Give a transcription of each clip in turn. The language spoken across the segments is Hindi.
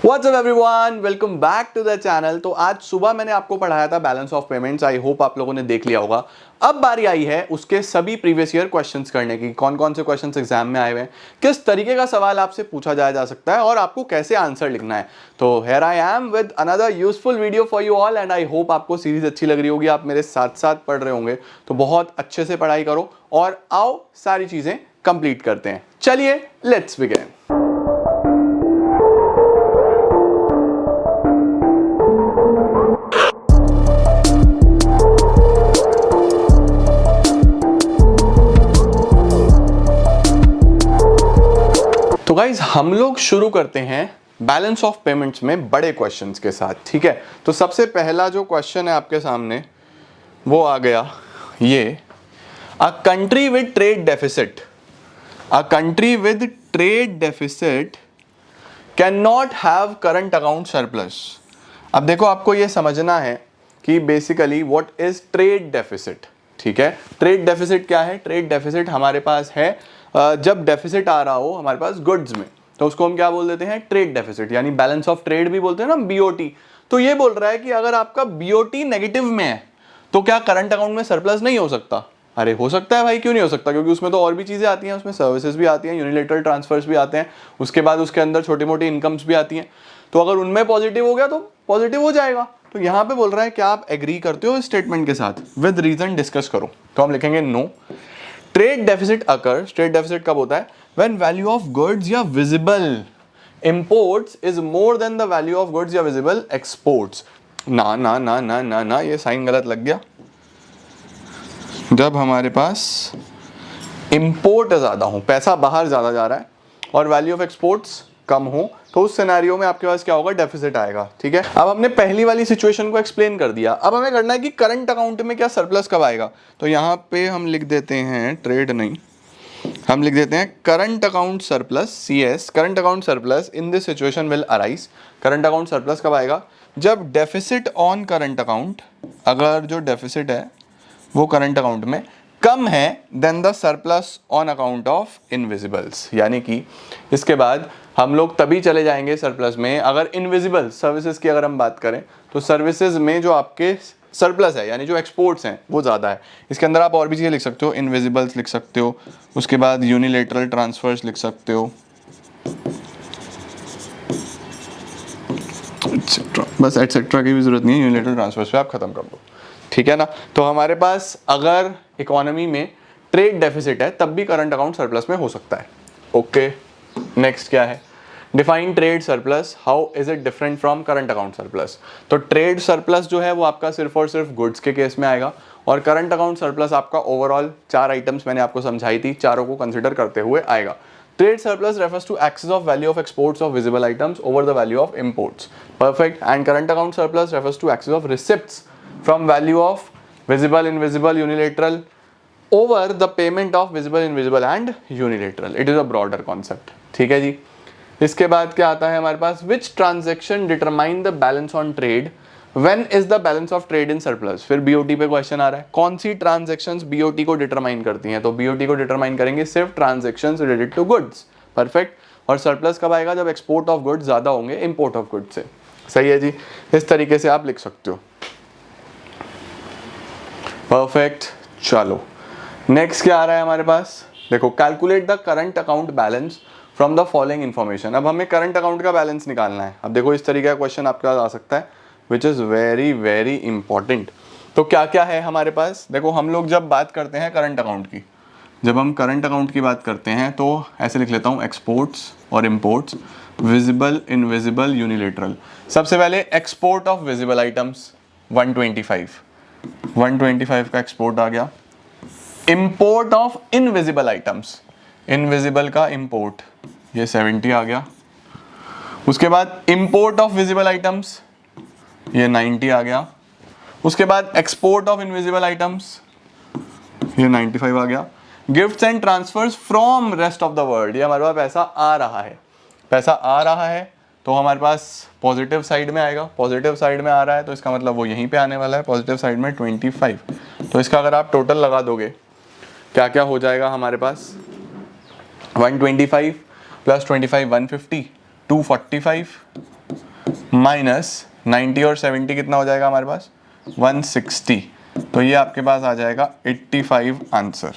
What's up everyone? Welcome back to the channel। तो आज सुबह मैंने आपको पढ़ाया था balance of payments. I hope आप लोगों ने देख लिया होगा। अब बारी आई है उसके सभी प्रीवियस ईयर क्वेश्चंस करने की। कौन कौन से क्वेश्चंस एग्जाम में आए हुए हैं, किस तरीके का सवाल आपसे पूछा जाया जा सकता है और आपको कैसे आंसर लिखना है। तो here I am with another useful video for you all and I hope आपको सीरीज अच्छी लग रही होगी। आप मेरे साथ साथ पढ़ रहे होंगे तो बहुत अच्छे से पढ़ाई करो और आओ सारी चीजें कंप्लीट करते हैं। चलिए लेट्स बिगिन। तो गाइज हम लोग शुरू करते हैं बैलेंस ऑफ पेमेंट्स में बड़े क्वेश्चंस के साथ। ठीक है, तो सबसे पहला जो क्वेश्चन है आपके सामने वो आ गया ये, a country with trade deficit, a country with trade deficit can not have current account surplus. अब देखो आपको ये समझना है कि basically what is trade deficit. ठीक है, ट्रेड डेफिसिट क्या है? ट्रेड डेफिसिट हमारे पास है जब डेफिसिट आ रहा हो हमारे पास गुड्स में, तो उसको हम क्या बोल देते हैं? ट्रेड डेफिसिट, यानी बैलेंस ऑफ ट्रेड भी बोलते हैं ना, बीओटी। तो ये बोल रहा है कि अगर आपका बीओटी नेगेटिव में है तो क्या करंट अकाउंट में सरप्लस नहीं हो सकता? अरे हो सकता है भाई, क्यों नहीं हो सकता? क्योंकि उसमें तो और भी चीजें आती हैं, उसमें सर्विसेज भी आती हैं, यूनिलेटरल ट्रांसफर्स भी आते हैं, उसके बाद उसके अंदर छोटी मोटी इनकम्स भी आती हैं। तो अगर उनमें पॉजिटिव हो गया तो पॉजिटिव हो जाएगा। तो यहां पे बोल रहा है क्या आप एग्री करते हो इस स्टेटमेंट के साथ? विद रीजन डिस्कस करो। तो हम लिखेंगे no. Trade deficit occurs, trade deficit कब होता है? व्हेन वैल्यू ऑफ गुड्स या visible imports is more than the value of goods या विजिबल एक्सपोर्ट्स। ना ना ना ना ना ना, ये साइन गलत लग गया। जब हमारे पास इंपोर्ट ज्यादा हो, पैसा बाहर ज्यादा जा रहा है, और वैल्यू ऑफ एक्सपोर्ट्स कम हो, तो उस सिनेरियो में आपके पास क्या होगा? डेफिसिट आएगा। ठीक है, अब हमने पहली वाली सिचुएशन को एक्सप्लेन कर दिया। अब हमें करना है कि करंट अकाउंट में क्या सरप्लस कब आएगा। तो यहाँ पे हम लिख देते हैं, ट्रेड नहीं, हम लिख देते हैं current account surplus, CS, current account surplus in this situation will arise. Current account surplus कब आएगा? जब डेफिसिट ऑन करंट अकाउंट, अगर जो डेफिसिट है वो करंट अकाउंट में कम है than the surplus on account of invisibles. यानी कि इसके बाद हम लोग तभी चले जाएंगे सरप्लस में अगर इनविजिबल सर्विसेज की अगर हम बात करें तो सर्विसेज में जो आपके सरप्लस है, यानी जो एक्सपोर्ट्स हैं वो ज़्यादा है। इसके अंदर आप और भी चीज़ें लिख सकते हो, इनविजिबल्स लिख सकते हो, उसके बाद यूनिलेटरल ट्रांसफर्स लिख सकते हो, एटसेट्रा। बस एटसेट्रा की भी जरूरत नहीं है, यूनिलेटरल ट्रांसफर्स पे आप खत्म कर दो। ठीक है ना। तो हमारे पास अगर इकोनॉमी में ट्रेड डेफिसिट है तब भी करंट अकाउंट सरप्लस में हो सकता है। ओके, नेक्स्ट क्या है? Define trade surplus, how is it different from current account surplus. तो ट्रेड सरप्लस जो है वो आपका सिर्फ और सिर्फ गुड्स के केस में आएगा, और करंट अकाउंट सरप्लस आपका ओवरऑल 4 आइटम्स मैंने आपको समझाई थी, चारों को कंसिडर करते हुए आएगा। Trade surplus refers to excess of value of exports of visible items over the value of imports. Perfect. And current account surplus refers to excess of receipts from value of visible, invisible, unilateral over the payment of visible, invisible and unilateral. It is a broader concept. ठीक है जी। इसके बाद क्या आता है हमारे पास? Which transaction determine the balance on trade? When is the balance of trade in surplus? फिर BOT पे क्वेश्चन आ रहा है, कौन सी ट्रांजेक्शंस BOT को डिटरमाइन करती हैं? तो BOT को डिटरमाइन करेंगे सिर्फ transactions related to goods. Perfect. और सरप्लस कब आएगा? जब एक्सपोर्ट ऑफ गुड्स ज्यादा होंगे इंपोर्ट ऑफ गुड्स से। सही है जी, इस तरीके से आप लिख सकते हो। परफेक्ट। चलो नेक्स्ट क्या आ रहा है हमारे पास? देखो, calculate the current account balance from the following information. अब हमें करंट अकाउंट का बैलेंस निकालना है। अब देखो इस तरीके का क्वेश्चन आपके पास आ सकता है, which is very very important. तो क्या क्या है हमारे पास? देखो, हम लोग जब बात करते हैं करंट अकाउंट की, जब हम करंट अकाउंट की बात करते हैं तो ऐसे लिख लेता हूँ, एक्सपोर्ट्स और इम्पोर्ट्स, विजिबल, इनविजिबल, यूनिलेटरल। सबसे पहले एक्सपोर्ट ऑफ विजिबल आइटम्स 125 का एक्सपोर्ट आ गया। Import of invisible items, invisible का इंपोर्ट, ये 70 आ गया। उसके बाद इंपोर्ट ऑफ विजिबल आइटम्स, ये 90 आ गया। उसके बाद एक्सपोर्ट ऑफ इनविजिबल आइटम्स, ये 95 आ गया। Gifts and transverse from rest of the world, ये हमारे पास पैसा आ रहा है, पैसा आ रहा है तो हमारे पास पॉजिटिव साइड में आएगा। पॉजिटिव साइड में आ रहा है तो इसका मतलब वो यहीं पे आने वाला है, पॉजिटिव साइड में 25। तो इसका अगर आप टोटल लगा दोगे क्या क्या हो जाएगा हमारे पास? 125 प्लस 25 150 245 माइनस 90 और 70 कितना हो जाएगा हमारे पास 160, तो ये आपके पास आ जाएगा 85 आंसर।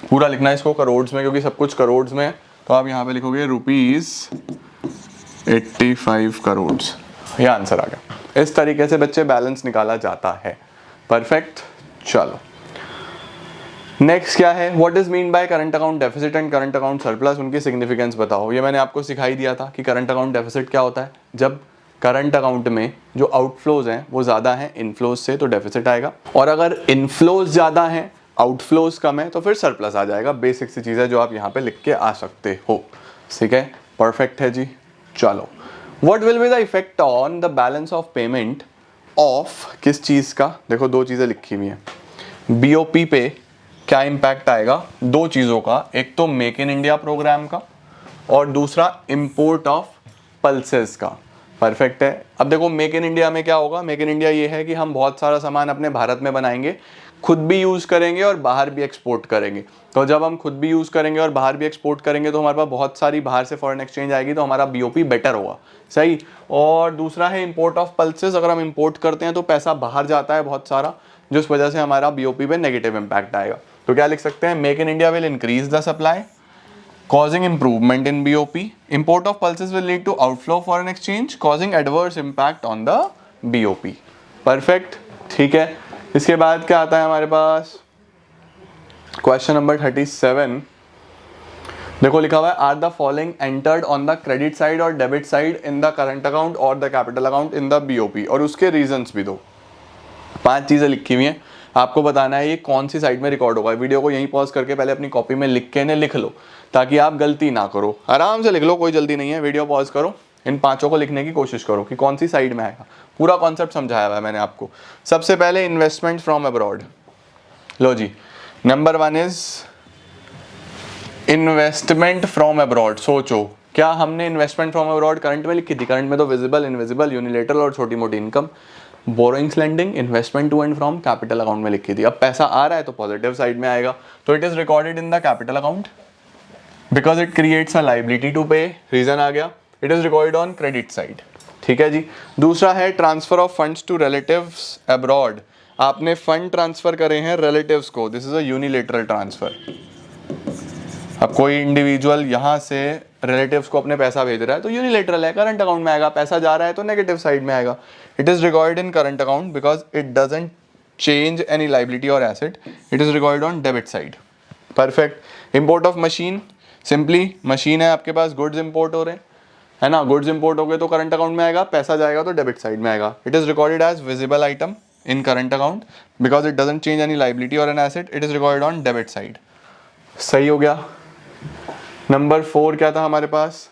पूरा लिखना है इसको करोड़ में, क्योंकि सब कुछ करोड़ में है, तो आप यहाँ पे लिखोगे ₹85 करोड़, ये आंसर आ गया। इस तरीके से बच्चे बैलेंस निकाला जाता है। परफेक्ट। चलो नेक्स्ट क्या है, what is mean by current account deficit and current account surplus, उनकी सिग्निफिकेंस बताओ। ये मैंने आपको सिखाई दिया था कि करंट अकाउंट डेफिसिट क्या होता है, जब करंट अकाउंट में जो आउटफ्लोज हैं वो ज़्यादा हैं इनफ्लोज से, तो डेफिसिट आएगा, और अगर इनफ्लोज ज़्यादा हैं आउटफ्लोज कम है तो फिर सरप्लस आ जाएगा। बेसिक सी चीज़ है जो आप यहाँ पे लिख के आ सकते हो। ठीक है, परफेक्ट है जी। चलो, what will be the effect on the balance of payment of किस चीज़ का, देखो दो चीज़ें लिखी हुई हैं, बीओपी पे क्या इम्पैक्ट आएगा, दो चीज़ों का, एक तो मेक इन इंडिया प्रोग्राम का और दूसरा इंपोर्ट ऑफ पल्सेस का। परफेक्ट है। अब देखो मेक इन इंडिया में क्या होगा, मेक इन इंडिया ये है कि हम बहुत सारा सामान अपने भारत में बनाएंगे, खुद भी यूज़ करेंगे और बाहर भी एक्सपोर्ट करेंगे। तो जब हम खुद भी यूज़ करेंगे और बाहर भी एक्सपोर्ट करेंगे तो हमारे पास बहुत सारी बाहर से फॉरेन एक्सचेंज आएगी, तो हमारा बीओपी बेटर होगा। सही। और दूसरा है इंपोर्ट ऑफ पल्सेस, अगर हम इंपोर्ट करते हैं तो पैसा बाहर जाता है बहुत सारा, जिस वजह से हमारा बीओपी पे नेगेटिव इंपैक्ट आएगा। तो क्या लिख सकते हैं, make in India will increase the supply causing improvement in BOP. Import of pulses will lead to outflow of foreign exchange causing adverse impact on the BOP. Perfect. ठीक है, इसके बाद क्या आता है हमारे पास, क्वेश्चन नंबर 37। देखो लिखा हुआ है, are the following entered on the credit side और debit side in the current account और the capital account in the BOP, और उसके रीजंस भी दो। 5 चीजें लिखी हुई हैं, आपको बताना है ये कौन सी साइड में रिकॉर्ड होगा। वीडियो को यहीं पॉज करके पहले अपनी कॉपी में लिख के इन्हें लिख लो, ताकि आप गलती ना करो। आराम से लिख लो, कोई जल्दी नहीं है। वीडियो पॉज करो, इन 5 को लिखने की कोशिश करो कि कौन सी साइड में आएगा। पूरा कॉन्सेप्ट समझाया हुआ है मैंने आपको। सबसे पहले इन्वेस्टमेंट फ्रॉम अब्रॉड। लो जी, number 1 is investment from abroad. सोचो, क्या हमने इन्वेस्टमेंट फ्रॉम अब्रॉड करंट में लिखी थी? करंट में तो विजिबल, इनविजिबल, यूनिलेटरल और छोटी मोटी income, borrowings, lending, investment to and from capital account में लिखी थी। अब पैसा आ रहा है तो पॉजिटिव साइड में आएगा, तो it is recorded in the capital account because it creates a liability to pay. Reason आ गया, it is recorded on credit side. ठीक है जी। दूसरा है transfer of funds to relatives abroad. आपने फंड ट्रांसफर करे हैं रिलेटिव्स को, this is a unilateral transfer. अब कोई इंडिविजुअल यहाँ से रिलेटिव्स को अपने पैसा भेज रहा है तो यूनिलेटरल है, करंट अकाउंट में आएगा। पैसा जा रहा है तो नेगेटिव साइड में आएगा। It is recorded in current account because it doesn't change any liability or asset, it is recorded on debit side. Perfect. Import of machine, simply machine है आपके पास, गुड्स इंपोर्ट हो रहे हैं, है ना, गुड्स इंपोर्ट हो गए तो करंट अकाउंट में आएगा, पैसा जाएगा तो डेबिट साइड में आएगा। It is recorded as visible item in current account because it doesn't change any liability or an asset, it is recorded on debit side. सही हो गया। नंबर 4 क्या था हमारे पास,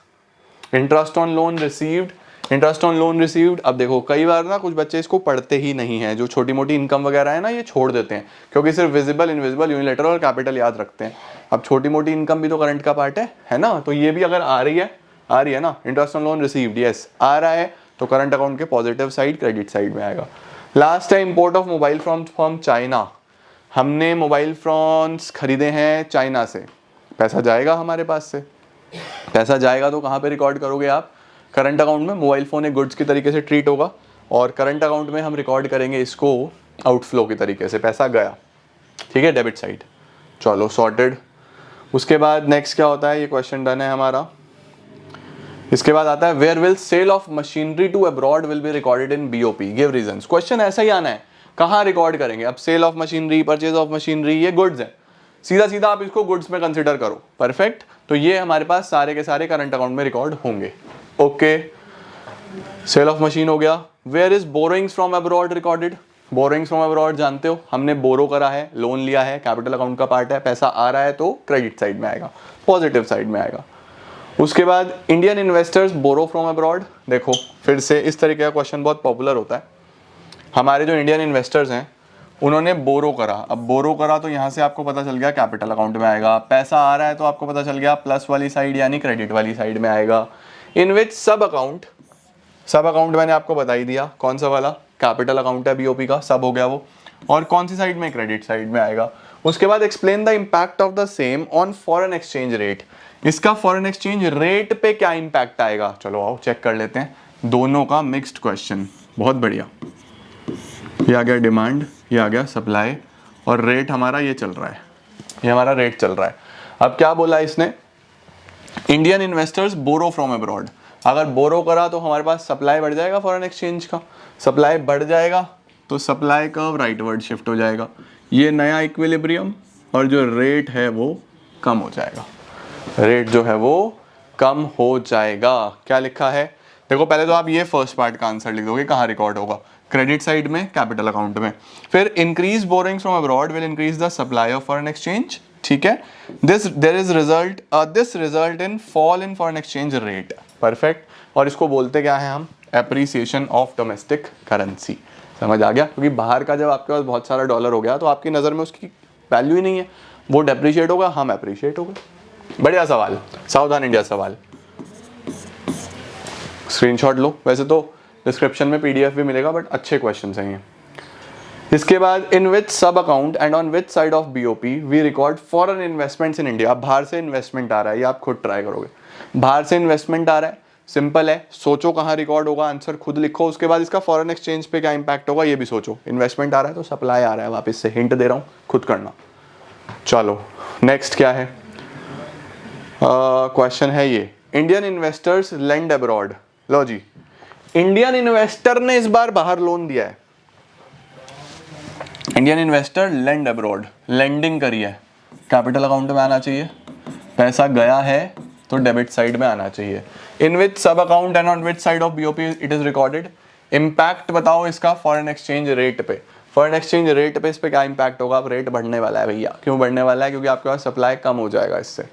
interest on loan received. Interest on loan received, अब देखो कई बार ना कुछ बच्चे इसको पढ़ते ही नहीं है, जो छोटी मोटी इनकम वगैरह है ना ये छोड़ देते हैं, क्योंकि सिर्फ विजिबल, इनविजिबल, यूनिलेटरल और कैपिटल याद रखते हैं। अब छोटी मोटी इनकम भी तो करंट का पार्ट है ना, तो ये भी अगर आ रही है ना, interest on loan received, yes आ रहा है, तो करंट अकाउंट के पॉजिटिव साइड, क्रेडिट साइड में आएगा। लास्ट है import of mobile phone from China. हमने मोबाइल फोन्स खरीदे हैं चाइना से, पैसा जाएगा हमारे पास से, पैसा जाएगा तो कहाँ पे रिकॉर्ड करोगे आप, करंट अकाउंट में। मोबाइल फ़ोन एक गुड्स की तरीके से ट्रीट होगा और करंट अकाउंट में हम रिकॉर्ड करेंगे इसको आउटफ्लो की तरीके से, पैसा गया। ठीक है, डेबिट साइड। चलो सॉर्टेड। उसके बाद नेक्स्ट क्या होता है, ये क्वेश्चन डन है हमारा। इसके बाद आता है where will sale of machinery to abroad will be recorded in BOP, give reasons. Question ऐसा ही आना है, कहाँ रिकॉर्ड करेंगे। अब sale of machinery, purchase of machinery, ये गुड्स है, सीधा सीधा आप इसको गुड्स में कंसिडर करो। परफेक्ट। तो ये हमारे पास सारे के सारे करंट अकाउंट में रिकॉर्ड होंगे। ओके, सेल ऑफ मशीन हो गया। Where is borrowings from abroad recorded. Borrowings from abroad जानते हो, हमने बोरो करा है, लोन लिया है, कैपिटल अकाउंट का पार्ट है, पैसा आ रहा है तो क्रेडिट साइड में आएगा, पॉजिटिव साइड में आएगा। उसके बाद Indian investors borrow from abroad. देखो फिर से इस तरीके का क्वेश्चन बहुत पॉपुलर होता है। हमारे जो इंडियन इन्वेस्टर्स हैं उन्होंने बोरो करा, अब बोरो करा तो यहाँ से आपको पता चल गया कैपिटल अकाउंट में आएगा, पैसा आ रहा है तो आपको पता चल गया प्लस वाली साइड यानी क्रेडिट वाली साइड में आएगा। इन विच सब अकाउंट मैंने आपको बता ही दिया कौन सा वाला, कैपिटल अकाउंट है बीओपी का, सब हो गया वो। और कौन सी साइड में, क्रेडिट साइड में आएगा। उसके बाद explain the impact of the same on foreign exchange rate, इसका फॉरेन एक्सचेंज रेट पे क्या इम्पैक्ट आएगा। चलो आओ चेक कर लेते हैं, दोनों का मिक्स्ड क्वेश्चन, बहुत बढ़िया। ये आ गया डिमांड, ये आ गया सप्लाई, और रेट हमारा ये चल रहा है, ये हमारा रेट चल रहा है। अब क्या बोला इसने, Indian investors borrow from abroad, अगर बोरो करा तो हमारे पास सप्लाई बढ़ जाएगा फॉरेन एक्सचेंज का, सप्लाई बढ़ जाएगा तो सप्लाई कर्व राइटवर्ड शिफ्ट हो जाएगा, ये नया इक्विलिब्रियम, और जो रेट है वो कम हो जाएगा, रेट जो है वो कम हो जाएगा। क्या लिखा है, देखो पहले तो आप ये फर्स्ट पार्ट का आंसर लिख दोगे, कहाँ रिकॉर्ड होगा, क्रेडिट साइड में, कैपिटल अकाउंट में। फिर increase borings from abroad will increase the supply of foreign exchange, ठीक है। This result in fall in foreign exchange rate, perfect. और इसको बोलते क्या है हम, एप्रिसिएशन ऑफ डोमेस्टिक करेंसी, समझ आ गया। क्योंकि बाहर का जब आपके पास बहुत सारा डॉलर हो गया तो आपकी नज़र में उसकी वैल्यू ही नहीं है, वो डेप्रिशिएट होगा, हम एप्रिशिएट हो गए। बढ़िया सवाल, सावधान इंडिया सवाल, स्क्रीनशॉट लो, वैसे तो डिस्क्रिप्शन में पीडीएफ भी मिलेगा, बट अच्छे क्वेश्चन हैं ये। इसके बाद in which sub account and on which side of BOP we record foreign investments in India, बाहर से इन्वेस्टमेंट आ रहा है, ये आप खुद ट्राई करोगे, बाहर से इन्वेस्टमेंट आ रहा है, सिंपल है, सोचो कहाँ रिकॉर्ड होगा, आंसर खुद लिखो, उसके बाद इसका फॉरेन एक्सचेंज पे क्या इंपैक्ट होगा ये भी सोचो, इन्वेस्टमेंट आ रहा है तो सप्लाई आ रहा है, वापस से हिंट दे रहा हूँ, खुद करना। चलो नेक्स्ट क्या है, क्वेश्चन है ये, इंडियन इन्वेस्टर्स लेंड अब्रॉड, लो जी, इंडियन इन्वेस्टर ने इस बार बाहर लोन दिया है, Indian investor lend abroad, lending करी है, कैपिटल अकाउंट में आना चाहिए, पैसा गया है तो डेबिट साइड में आना चाहिए। इन which sub account and on which side of BOP it is recorded, impact बताओ इसका फॉरेन एक्सचेंज रेट पे, फॉरेन एक्सचेंज रेट पे इस पे क्या इम्पैक्ट होगा, अब रेट बढ़ने वाला है भैया, क्यों बढ़ने वाला है, क्योंकि आपके पास सप्लाई कम हो जाएगा इससे,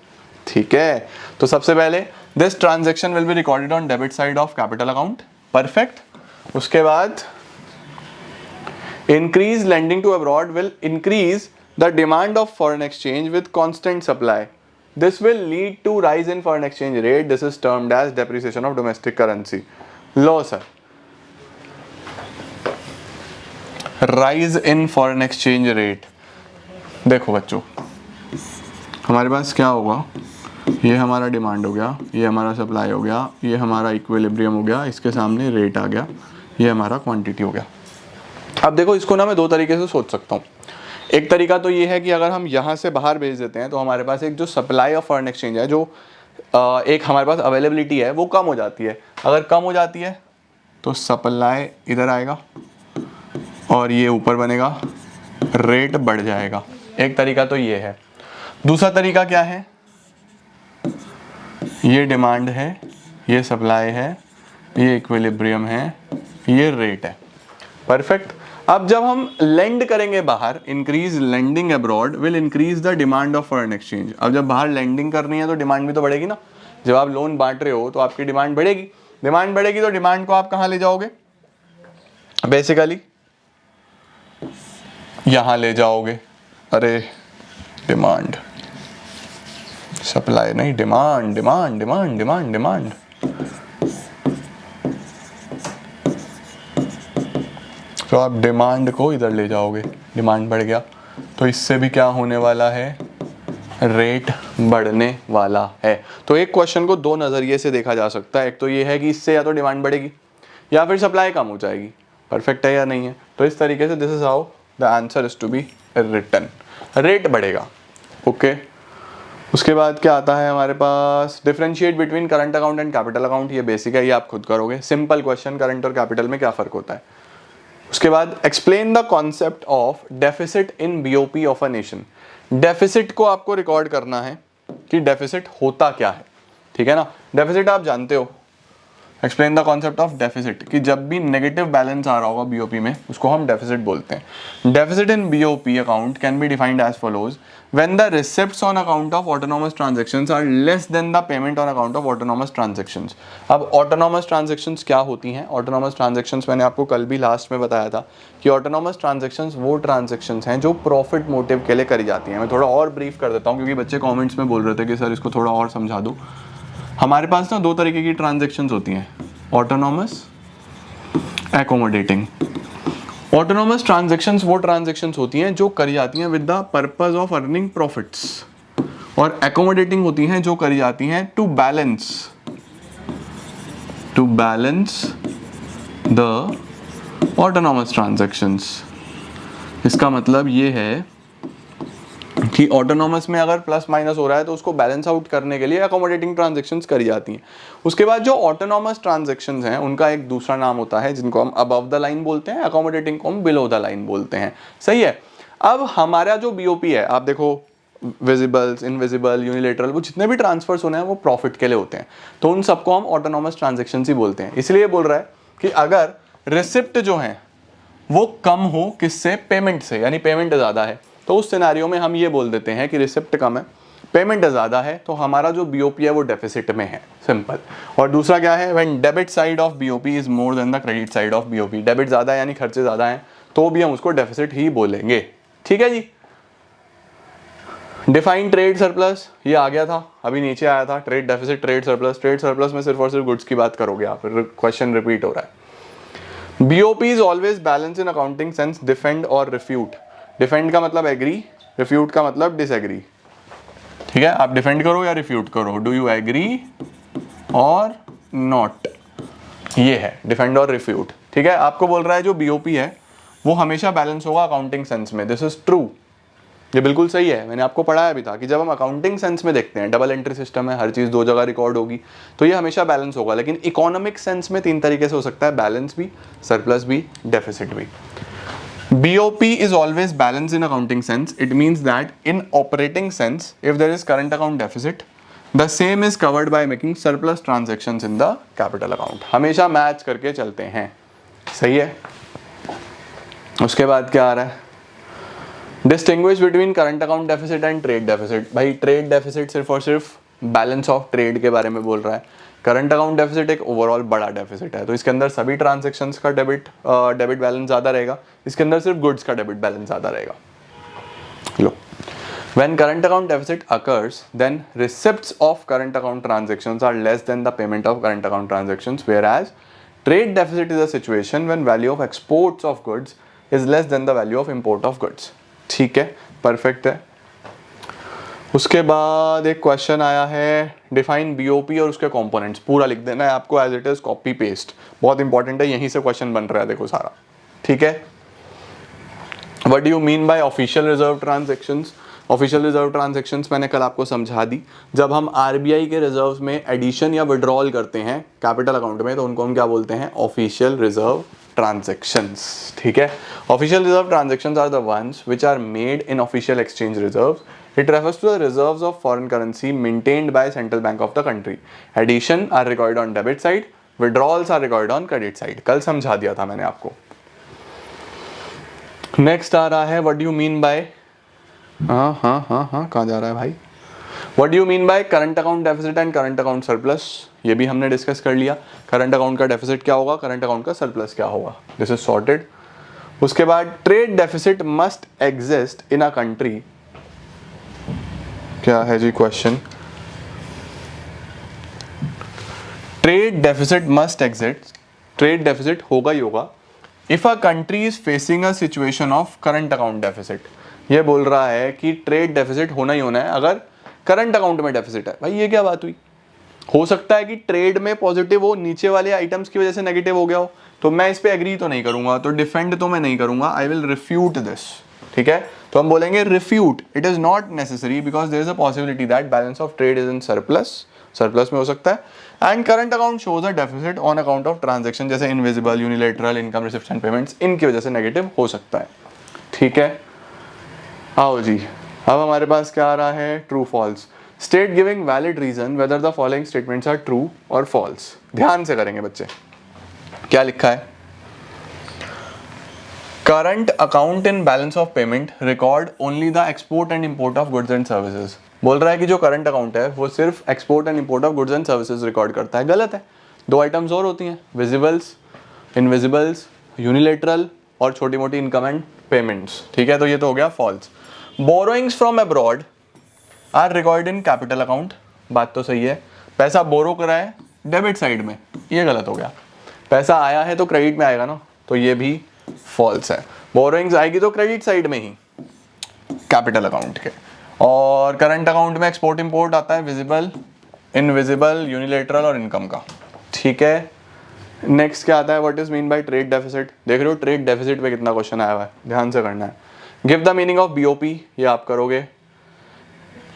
ठीक है। तो सबसे पहले this transaction will be recorded on debit side of capital account, perfect. उसके बाद increase lending to abroad will increase the demand of foreign exchange with constant supply. This will lead to rise in foreign exchange rate. This is termed as depreciation of domestic currency. Low sir, rise in foreign exchange rate. देखो बच्चों, हमारे पास क्या होगा, ये हमारा डिमांड हो गया, ये हमारा सप्लाई हो गया, ये हमारा इक्विलिब्रियम हो गया, इसके सामने रेट आ गया, ये हमारा क्वांटिटी हो गया। अब देखो इसको ना मैं दो तरीके से सोच सकता हूँ, एक तरीका तो ये है कि अगर हम यहाँ से बाहर भेज देते हैं तो हमारे पास एक जो सप्लाई ऑफ फॉरेन एक्सचेंज है, जो एक हमारे पास अवेलेबिलिटी है वो कम हो जाती है, अगर कम हो जाती है तो सप्लाई इधर आएगा और ये ऊपर बनेगा, रेट बढ़ जाएगा, एक तरीका तो ये है। दूसरा तरीका क्या है, ये डिमांड है, ये सप्लाई है, ये इक्विलिब्रियम है, ये रेट है, परफेक्ट। अब जब हम लेंड करेंगे बाहर, increase lending abroad will increase the demand of foreign exchange, अब जब बाहर लेंडिंग करनी है तो डिमांड भी तो बढ़ेगी ना, जब आप लोन बांट रहे हो तो आपकी डिमांड बढ़ेगी, डिमांड बढ़ेगी तो डिमांड को आप कहाँ ले जाओगे, बेसिकली यहाँ ले जाओगे, अरे डिमांड सप्लाई नहीं, demand demand demand demand demand, तो आप डिमांड को इधर ले जाओगे, डिमांड बढ़ गया तो इससे भी क्या होने वाला है, रेट बढ़ने वाला है। तो एक क्वेश्चन को दो नज़रिए से देखा जा सकता है, एक तो ये है कि इससे या तो डिमांड बढ़ेगी या फिर सप्लाई कम हो जाएगी, परफेक्ट है या नहीं है। तो इस तरीके से this is how the answer is to be written, rate बढ़ेगा, ओके। उसके बाद क्या आता है हमारे पास, differentiate between current account and capital account, ये बेसिक है, ये आप खुद करोगे, सिंपल क्वेश्चन, करंट और कैपिटल में क्या फ़र्क होता है। उसके बाद explain the concept of deficit in BOP of a nation, deficit को आपको रिकॉर्ड करना है कि डेफिसिट होता क्या है, ठीक है ना, डेफिसिट आप जानते हो, explain the concept of deficit, कि जब भी नेगेटिव बैलेंस आ रहा होगा बीओपी में उसको हम डेफिसिट बोलते हैं। Deficit in BOP account can be defined as follows, when the receipts on account of autonomous transactions are less than the payment on account of autonomous transactions. अब ऑटोनॉमस ट्रांजैक्शंस क्या होती हैं, ऑटोनॉमस ट्रांजैक्शंस मैंने आपको कल भी लास्ट में बताया था कि ऑटोनॉमस ट्रांजैक्शंस वो ट्रांजैक्शंस हैं जो प्रॉफिट मोटिव के लिए करी जाती हैं। मैं थोड़ा और ब्रीफ कर देता हूँ क्योंकि बच्चे कॉमेंट्स में बोल रहे थे कि सर इसको थोड़ा और समझा दो। हमारे पास ना दो तरीके की ट्रांजैक्शंस होती हैं, ऑटोनॉमस, एकोमोडेटिंग। ऑटोनॉमस ट्रांजैक्शंस वो ट्रांजैक्शंस होती हैं जो करी जाती हैं with the purpose of earning profits, और एकोमोडेटिंग होती हैं जो करी जाती हैं to balance the autonomous transactions. इसका मतलब ये है कि ऑटोनॉमस में अगर प्लस माइनस हो रहा है तो उसको बैलेंस आउट करने के लिए एकोमोडेटिंग ट्रांजैक्शंस करी जाती हैं। उसके बाद जो ऑटोनॉमस ट्रांजैक्शंस हैं उनका एक दूसरा नाम होता है जिनको हम अबव द लाइन बोलते हैं, एकोमोडेटिंग को हम बिलो द लाइन बोलते हैं। सही है। अब हमारा जो बीओपी है, आप देखो विजिबल्स, इनविजिबल, यूनिलेटरल, वो जितने भी ट्रांसफर्स होने हैं वो प्रॉफिट के लिए होते हैं, तो उन सबको हम ऑटोनॉमस ट्रांजैक्शंस ही बोलते हैं। इसलिए बोल रहा है कि अगर रिसिप्ट जो है वो कम हो किससे, पेमेंट से, यानी पेमेंट ज़्यादा है, तो उस सिनेरियो में हम ये बोल देते हैं कि रिसिप्ट कम है, पेमेंट ज़्यादा है, तो हमारा जो बीओपी है वो डेफिसिट में है, सिंपल। और दूसरा क्या है, when debit side of BOP is more than the credit side of BOP, debit ज़्यादा है यानी खर्चे ज़्यादा हैं, तो भी हम उसको डेफिसिट ही बोलेंगे। ठीक है जी। डिफाइन ट्रेड सरप्लस, ये आ गया था, अभी नीचे आया था, trade deficit, trade surplus. Trade surplus में सिर्फ और सिर्फ गुड्स की बात करोगे आप, क्वेश्चन रिपीट हो रहा है। BOP is always balance in accounting sense, defend और refute। डिफेंड का मतलब एग्री, रिफ्यूट का मतलब डिसएग्री। ठीक है, आप डिफेंड करो या रिफ्यूट करो, डू यू एग्री और नॉट, ये है डिफेंड और रिफ्यूट। ठीक है, आपको बोल रहा है जो बीओपी है वो हमेशा बैलेंस होगा अकाउंटिंग सेंस में, दिस इज ट्रू, ये बिल्कुल सही है। मैंने आपको पढ़ाया भी था कि जब हम अकाउंटिंग सेंस में देखते हैं, डबल एंट्री सिस्टम है, हर चीज़ दो जगह रिकॉर्ड होगी, तो ये हमेशा बैलेंस होगा। लेकिन इकोनॉमिक सेंस में तीन तरीके से हो सकता है, बैलेंस भी, सरप्लस भी, डेफिसिट भी। BOP is always balanced in accounting sense. It means that in operating sense, if there is current account deficit, the same is covered by making surplus transactions in the capital account. हमेशा मैच करके चलते हैं, सही है। उसके बाद क्या आ रहा है, distinguish between current account deficit and trade deficit. भाई ट्रेड डेफिसिट सिर्फ और सिर्फ बैलेंस ऑफ ट्रेड के बारे में बोल रहा है, करंट अकाउंट डेफिसिट एक ओवरऑल बड़ा डेफिसिट है, तो इसके अंदर सभी ट्रांजैक्शंस का डेबिट बैलेंस ज़्यादा रहेगा, इसके अंदर सिर्फ गुड्स का डेबिट बैलेंस ज़्यादा रहेगा। लो, when current account deficit occurs, then receipts of current account transactions are less than the payment of current account transactions, whereas trade deficit is a situation when value of exports of goods is less than the value of import of goods। ठीक है, परफेक्ट है। उसके बाद एक क्वेश्चन आया है, डिफाइन बीओपी और उसके कंपोनेंट्स, पूरा लिख देना है आपको as it is, copy paste, बहुत इंपॉर्टेंट है, यहीं से क्वेश्चन बन रहा है देखो सारा। ठीक है, what do you mean by official reserve transactions. Official reserve transactions मैंने कल आपको समझा दी, जब हम आरबीआई के रिजर्व्स में एडिशन या विड्रॉल करते हैं कैपिटल अकाउंट में, तो उनको हम क्या बोलते हैं, ऑफिशियल रिजर्व ट्रांजैक्शंस। ठीक है, official reserve transactions are the ones which are made in official exchange reserves. It refers to the reserves of foreign currency maintained by Central Bank of the country. Addition are recorded on debit side, withdrawals are recorded on credit side. कल समझा दिया था मैंने आपको। Next आ रहा है, what do you mean by, हाँ कहाँ जा रहा है भाई, what do you mean by current account deficit and current account surplus। ये भी हमने डिस्कस कर लिया, करंट अकाउंट का डेफिसिट क्या होगा, करंट अकाउंट का सरप्लस क्या होगा, दिस इज सॉर्टेड। उसके बाद trade deficit must exist in a country, क्या है जी question, trade deficit must exist, trade deficit होगा ही होगा if a country is facing a situation of current account deficit. ये बोल रहा है कि ट्रेड डेफिसिट होना ही होना है अगर करंट अकाउंट में डेफिसिट है। भाई ये क्या बात हुई, हो सकता है कि ट्रेड में पॉजिटिव हो, नीचे वाले आइटम्स की वजह से नेगेटिव हो गया हो, तो मैं इस पे एग्री तो नहीं करूंगा, तो डिफेंड तो मैं नहीं करूंगा, आई विल रिफ्यूट दिस। ठीक है, तो हम बोलेंगे refute, it is not necessary because there is a possibility that balance of trade is in surplus, surplus में हो सकता है, and current account shows a deficit on account of transaction, जैसे invisible, unilateral, income receipts and payments, इनकी वजह से नेगेटिव हो सकता है। ठीक है, आओ जी, अब हमारे पास क्या आ रहा है, true false. State giving valid reason whether the following statements are true और फॉल्स। ध्यान से करेंगे बच्चे, क्या लिखा है, current account in balance of payment record only the export and import of goods and services. बोल रहा है कि जो करंट अकाउंट है वो सिर्फ export and import of goods and services record करता है। गलत है, दो आइटम्स और होती हैं, विजिबल्स, इनविजिबल्स, यूनिलेटरल और छोटी मोटी इनकम एंड पेमेंट्स। ठीक है, तो ये तो हो गया false. Borrowings from abroad are record in capital account, बात तो सही है, पैसा बोरो करा है डेबिट साइड में, ये गलत हो गया। पैसा आया है तो क्रेडिट में आएगा ना, तो ये भी फॉल्स है। बोरोइंग्स आएगी तो क्रेडिट साइड में ही, कैपिटल अकाउंट के। और करंट अकाउंट में एक्सपोर्ट इंपोर्ट आता है, विजिबल, इनविजिबल, यूनिलेटरल और इनकम का, ठीक है। नेक्स्ट क्या आता है, what is mean by trade deficit. देख रहे हो ट्रेड डेफिसिट पे कितना क्वेश्चन आया हुआ है, ध्यान से करना है। Give the meaning of BOP, ये आप करोगे।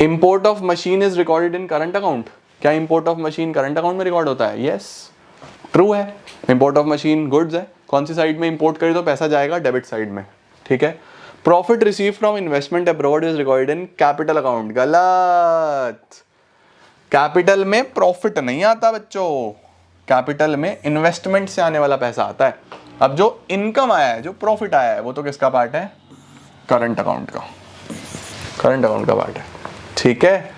Import of machine is recorded in current account, क्या import of machine current account में रिकॉर्ड होता है? यस, ट्रू है। इंपोर्ट ऑफ मशीन गुड्स है, कौन सी साइड में इंपोर्ट करी तो पैसा जाएगा? डेबिट साइड में, ठीक है। Profit receive from investment abroad is recorded in capital account, गलत। कैपिटल में प्रॉफिट नहीं आता बच्चों, कैपिटल में इन्वेस्टमेंट से आने वाला पैसा आता है। अब जो इनकम आया है, जो प्रॉफिट आया है, वो तो किसका पार्ट है? करंट अकाउंट का, करंट अकाउंट का पार्ट है, ठीक है।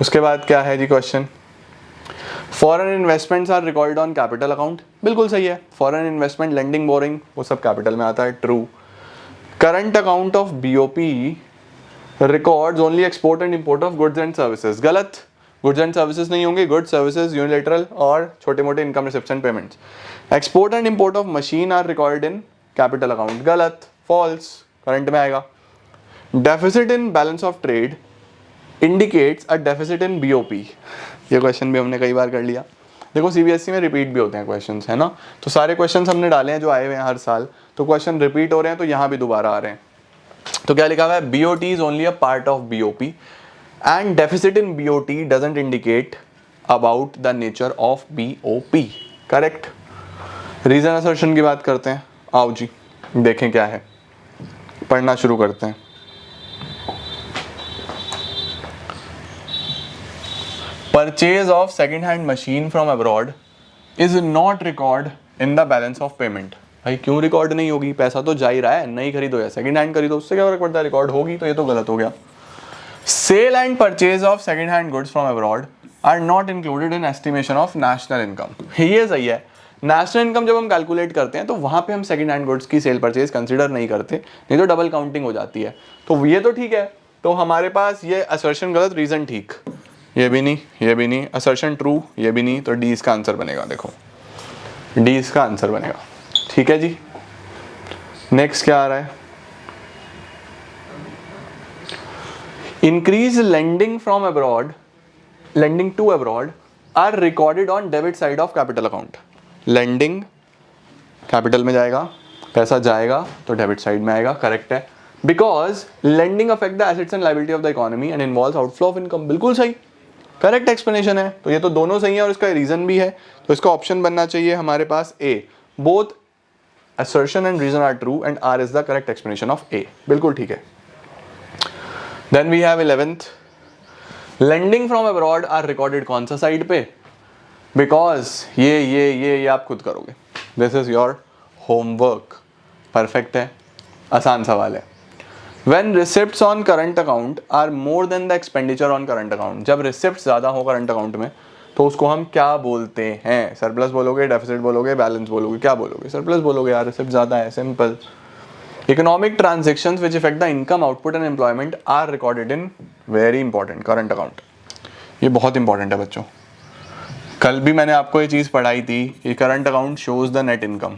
उसके बाद क्या है जी question, foreign investments are recorded on capital account, बिल्कुल सही है। फॉरेन इन्वेस्टमेंट, लेंडिंग, बोरिंग, वो सब कैपिटल में आता है, true. Current account of BOP records only export and import of goods and services, गलत। गुड्स एंड सर्विसेज नहीं होंगे, गुड्स, सर्विसेज, यूनिलेटरल और छोटे मोटे income reception payments. Export and import of machine are recorded in capital account, गलत, फॉल्स, करंट में आएगा। Deficit in balance of trade indicates a deficit in BOP, ये क्वेश्चन भी हमने कई बार कर लिया। देखो सीबीएसई में रिपीट भी होते हैं क्वेश्चंस, है ना, तो सारे क्वेश्चंस हमने डाले हैं जो आए हुए हैं हर साल, तो क्वेश्चन रिपीट हो रहे हैं तो यहाँ भी दोबारा आ रहे हैं। तो क्या लिखा हुआ है, BOT is only a part of BOP and deficit in BOT doesn't indicate about the nature of BOP, correct. Reason assertion की बात करते हैं, आओ जी देखें क्या है, पढ़ना शुरू करते हैं। Purchase of second-hand machine from abroad is not record in the balance of payment। भाई क्यों रिकॉर्ड नहीं होगी, पैसा तो जा ही रहा है, नई खरीदो या सेकंड हैंड खरीदो, उससे क्या फर्क पड़ता है, रिकॉर्ड होगी, तो ये तो गलत हो गया। Sale and purchase of second hand goods from abroad are not included in estimation of national income, ये सही है। नेशनल इनकम जब हम कैलकुलेट करते हैं तो वहां पे हम सेकंड हैंड गुड्स की सेल परचेज कंसीडर नहीं करते, नहीं तो डबल काउंटिंग हो जाती है, तो ये तो ठीक है। तो हमारे पास ये असर्शन गलत, रीजन ठीक, ये भी नहीं, ये भी नहीं, असर्शन ट्रू, ये भी नहीं, तो डी इसका आंसर बनेगा, देखो डी इसका आंसर बनेगा, ठीक है जी। नेक्स्ट क्या आ रहा है, increase lending from abroad, lending to abroad are recorded on debit side of capital account. Lending capital में जाएगा, पैसा जाएगा तो डेबिट साइड में आएगा, करेक्ट है। Because lending affect the assets and liability of the economy and involves outflow of income, बिल्कुल सही, करेक्ट एक्सप्लेनेशन है। तो ये तो दोनों सही है और इसका रीजन भी है, तो इसका ऑप्शन बनना चाहिए हमारे पास ए, both assertion and reason are true and R is the correct explanation of A, बिल्कुल ठीक है। Then we have 11th, lending from abroad are recorded कौन सा साइड पे, because ये आप खुद करोगे, this is your homework, perfect है, आसान सवाल है। When receipts on current account are more than the expenditure on current account, जब receipts ज़्यादा हो करंट अकाउंट में तो उसको हम क्या बोलते हैं, सरप्लस बोलोगे, डेफिसिट बोलोगे, बैलेंस बोलोगे, क्या बोलोगे, सरप्लस बोलोगे यार, रिसिप्ट ज़्यादा है, simple. Economic transactions which affect the income, output and employment are recorded in, very important, current account, ये बहुत इंपॉर्टेंट है बच्चों। कल भी मैंने आपको ये चीज़ पढ़ाई थी, ये current account shows the net income,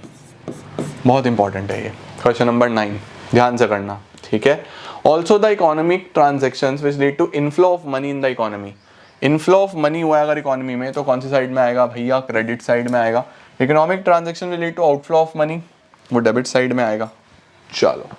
बहुत इंपॉर्टेंट है ये। क्वेश्चन नंबर 9 ध्यान से करना, ठीक है। Also the economic transactions which lead to inflow of money in the economy, inflow of money हुआ अगर इकोनॉमी में तो कौन सी साइड में आएगा भैया, क्रेडिट साइड में आएगा। Economic transaction will lead to outflow of money, वो डेबिट साइड में आएगा। चलो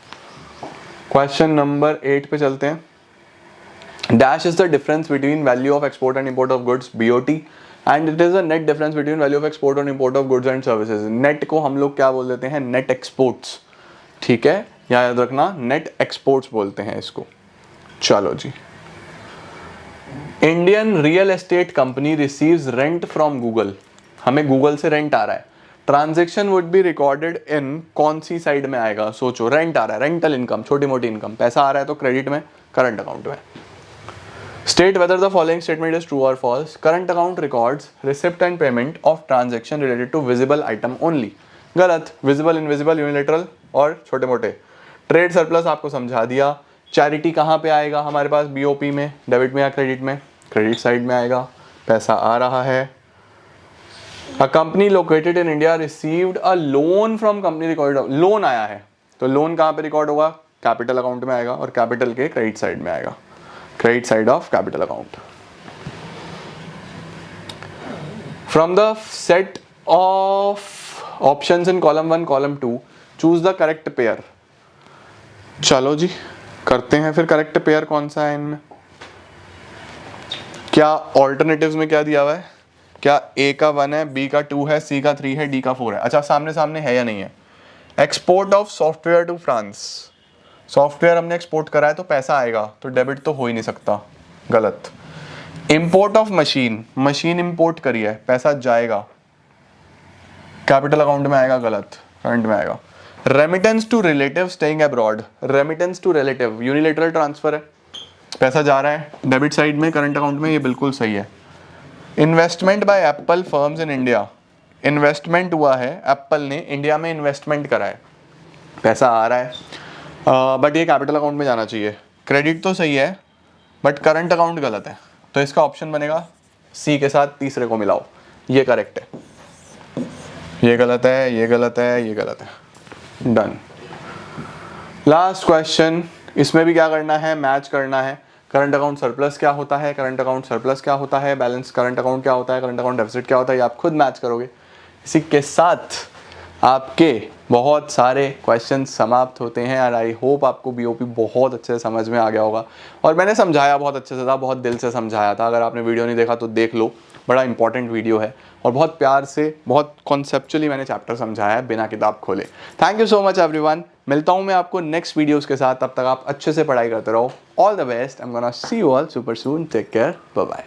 क्वेश्चन नंबर 8 पे चलते हैं। Dash is the difference between value of export and import of goods BOT and it is a net difference between value of export और import of goods and services. Net को हम लोग क्या बोल देते हैं, नेट एक्सपोर्ट्स, ठीक है, याद रखना नेट एक्सपोर्ट्स बोलते हैं इसको। चलो जी, Indian real estate company receives rent from Google, हमें गूगल से रेंट आ रहा है, transaction would be recorded in कौन सी साइड में आएगा, सोचो, रेंट आ रहा है, रेंटल इनकम, छोटी मोटी इनकम, पैसा आ रहा है तो क्रेडिट में, करंट अकाउंट में। State whether the following statement is true और false, current account records receipt and payment of transaction related to visible item only, गलत, विजिबल, इनविजिबल, यूनिलेटरल और छोटे मोटे। ट्रेड सरप्लस आपको समझा दिया। चैरिटी कहाँ पे आएगा हमारे पास, बीओपी में, डेबिट में या क्रेडिट में, क्रेडिट साइड में आएगा, पैसा आ रहा है। A company located in India received a loan from company record, loan आया है तो लोन कहाँ पे रिकॉर्ड होगा, कैपिटल अकाउंट में आएगा और कैपिटल के क्रेडिट साइड में आएगा, credit side of capital account. From the set of options in column 1 column 2 choose the correct pair. चलो जी करते हैं फिर, करेक्ट पेयर कौन सा है इनमें, क्या ऑल्टरनेटिव्स में क्या दिया हुआ है, क्या ए का 1 है, बी का 2 है, सी का 3 है, डी का 4 है। अच्छा सामने सामने है या नहीं है। Export of software to France, software हमने एक्सपोर्ट करा है तो पैसा आएगा, तो डेबिट तो हो ही नहीं सकता, गलत। Import of machine, machine import करी है, पैसा जाएगा, कैपिटल अकाउंट में आएगा, गलत, करंट में आएगा। Remittance to relative staying abroad, remittance to relative unilateral transfer है, पैसा जा रहा है डेबिट साइड में, करंट अकाउंट में, ये बिल्कुल सही है। Investment by Apple firms in India, investment हुआ है, एप्पल ने इंडिया में इन्वेस्टमेंट करा है, पैसा आ रहा है, बट ये कैपिटल अकाउंट में जाना चाहिए। क्रेडिट तो सही है बट करंट अकाउंट गलत है, तो इसका ऑप्शन बनेगा सी के साथ तीसरे को मिलाओ, ये करेक्ट है, ये गलत है, ये गलत है, ये गलत है, डन। लास्ट क्वेश्चन, इसमें भी क्या करना है, मैच करना है। करंट अकाउंट सरप्लस क्या होता है, करंट अकाउंट सरप्लस क्या होता है, बैलेंस करंट अकाउंट क्या होता है, करंट अकाउंट डेफिसिट क्या होता है, ये आप खुद मैच करोगे। इसी के साथ आपके बहुत सारे क्वेश्चन समाप्त होते हैं और आई होप आपको बीओपी बहुत अच्छे से समझ में आ गया होगा और मैंने समझाया बहुत अच्छे से था, बहुत दिल से समझाया था। अगर आपने वीडियो नहीं देखा तो देख लो, बड़ा इंपॉर्टेंट वीडियो है और बहुत प्यार से बहुत कॉन्सेप्चुअली मैंने चैप्टर समझाया है बिना किताब खोले। Thank you so much everyone, मिलता हूँ मैं आपको नेक्स्ट वीडियोज़ के साथ, तब तक आप अच्छे से पढ़ाई करते रहो। All the best, I am gonna see you all super soon, take care, bye bye.